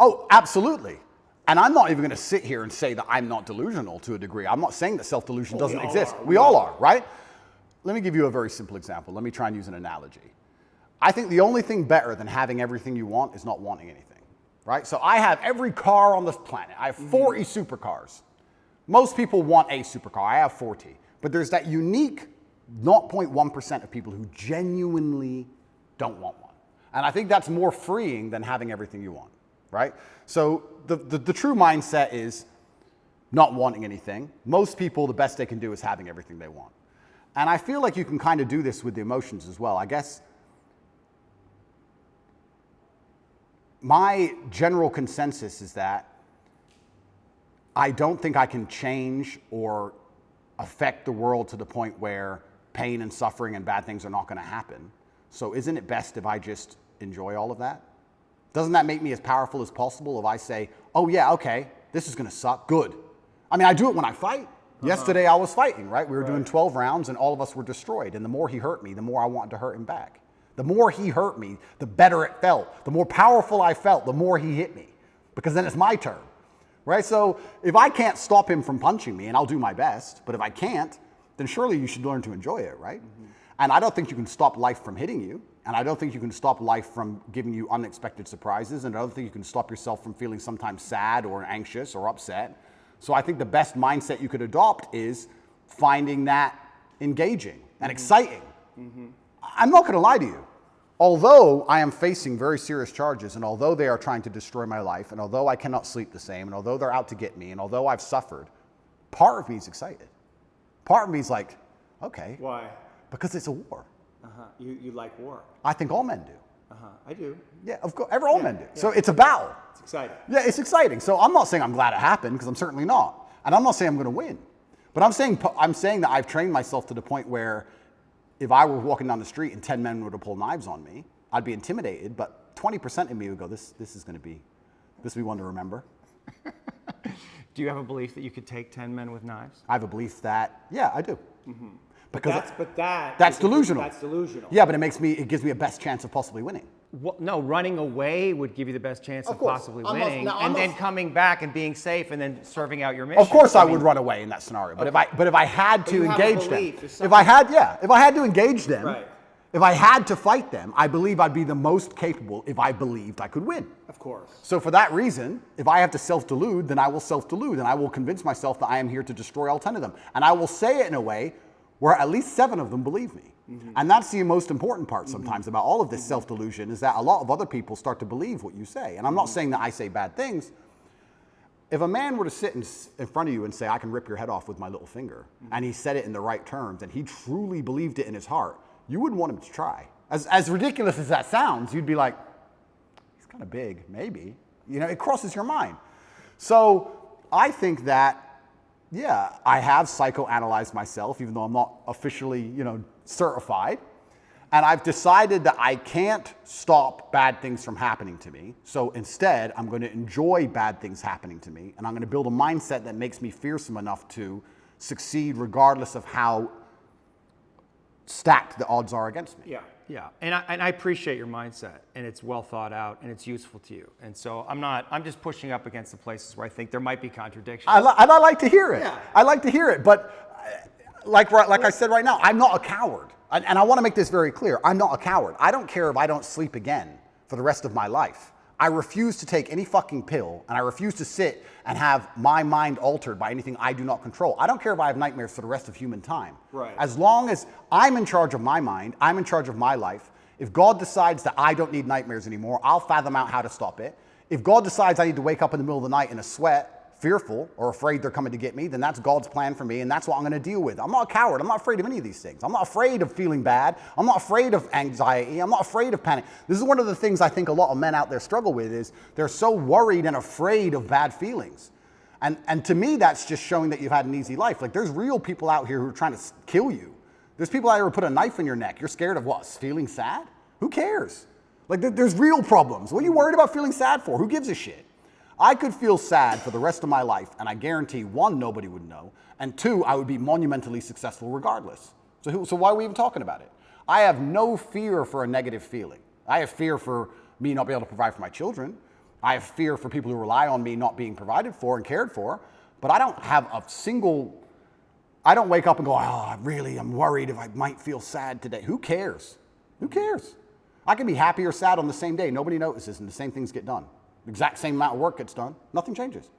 Oh, absolutely. And I'm not even going to sit here and say that I'm not delusional to a degree. I'm not saying that self-delusion doesn't exist. We all are, right? Let me give you a very simple example. Let me try and use an analogy. I think the only thing better than having everything you want is not wanting anything, right? So I have every car on this planet. I have 40 supercars. Most people want a supercar. I have 40. But there's that unique 0.1% of people who genuinely don't want one. And I think that's more freeing than having everything you want, right? So the true mindset is not wanting anything. Most people, the best they can do is having everything they want. And I feel like you can kind of do this with the emotions as well. I guess my general consensus is that I don't think I can change or affect the world to the point where pain and suffering and bad things are not going to happen. So isn't it best if I just enjoy all of that? Doesn't that make me as powerful as possible if I say, oh yeah, okay, this is going to suck, good. I mean, I do it when I fight. Yesterday I was fighting, right? We were doing 12 rounds and all of us were destroyed. And the more he hurt me, the more I wanted to hurt him back. The more he hurt me, the better it felt. The more powerful I felt, the more he hit me. Because then it's my turn, right? So if I can't stop him from punching me, and I'll do my best, but if I can't, then surely you should learn to enjoy it, right? And I don't think you can stop life from hitting you. And I don't think you can stop life from giving you unexpected surprises. And I don't think you can stop yourself from feeling sometimes sad or anxious or upset. So I think the best mindset you could adopt is finding that engaging and exciting. I'm not going to lie to you. Although I am facing very serious charges, and although they are trying to destroy my life, and although I cannot sleep the same, and although they're out to get me, and although I've suffered, part of me is excited. Part of me is like, okay. Why? Because it's a war. You like war? I think all men do. I do. Yeah, of course, all men do. So it's a battle. It's exciting. Yeah, it's exciting. So I'm not saying I'm glad it happened, because I'm certainly not. And I'm not saying I'm going to win. But I'm saying that I've trained myself to the point where if I were walking down the street and 10 men were to pull knives on me, I'd be intimidated, but 20% of me would go, this is going to be one to remember. Do you have a belief that you could take 10 men with knives? I have a belief that, yeah, I do. Because that's delusional. That's delusional. Yeah, but it gives me a best chance of possibly winning. Well, no, running away would give you the best chance of possibly winning, and then coming back and being safe, and then serving out your mission. Of course, I would run away in that scenario. But if I had to engage them, if I had to engage them, right. If I had to fight them, I believe I'd be the most capable if I believed I could win. Of course. So for that reason, if I have to self-delude, then I will self-delude, and I will convince myself that I am here to destroy all 10 of them, and I will say it in a way where at least 7 of them believe me. And that's the most important part sometimes about all of this self-delusion, is that a lot of other people start to believe what you say. And I'm not saying that I say bad things. If a man were to sit in front of you and say, I can rip your head off with my little finger, and he said it in the right terms, and he truly believed it in his heart, you wouldn't want him to try. As ridiculous as that sounds, you'd be like, he's kind of big, maybe. You know, it crosses your mind. So I think that, yeah, I have psychoanalyzed myself, even though I'm not officially, certified. And I've decided that I can't stop bad things from happening to me. So instead, I'm going to enjoy bad things happening to me. And I'm going to build a mindset that makes me fearsome enough to succeed regardless of how stacked the odds are against me. Yeah, and I appreciate your mindset, and it's well thought out, and it's useful to you. And so I'm just pushing up against the places where I think there might be contradictions. And I like to hear it. Yeah. I like to hear it, but like I said right now, I'm not a coward. And I want to make this very clear. I'm not a coward. I don't care if I don't sleep again for the rest of my life. I refuse to take any fucking pill, and I refuse to sit and have my mind altered by anything I do not control. I don't care if I have nightmares for the rest of human time. Right. As long as I'm in charge of my mind, I'm in charge of my life. If God decides that I don't need nightmares anymore, I'll fathom out how to stop it. If God decides I need to wake up in the middle of the night in a sweat, fearful or afraid they're coming to get me, then that's God's plan for me, and that's what I'm going to deal with. I'm not a coward. I'm not afraid of any of these things. I'm not afraid of feeling bad. I'm not afraid of anxiety. I'm not afraid of panic. This is one of the things I think a lot of men out there struggle with, is they're so worried and afraid of bad feelings. And to me, that's just showing that you've had an easy life. Like, there's real people out here who are trying to kill you. There's people out here who put a knife in your neck. You're scared of what? Feeling sad? Who cares? Like, there's real problems. What are you worried about feeling sad for? Who gives a shit? I could feel sad for the rest of my life, and I guarantee, 1, nobody would know, and 2, I would be monumentally successful regardless. So why are we even talking about it? I have no fear for a negative feeling. I have fear for me not being able to provide for my children. I have fear for people who rely on me not being provided for and cared for, but I don't have a single, I don't wake up and go, I'm worried if I might feel sad today. Who cares? Who cares? I can be happy or sad on the same day. Nobody notices and the same things get done. The exact same amount of work gets done. Nothing changes.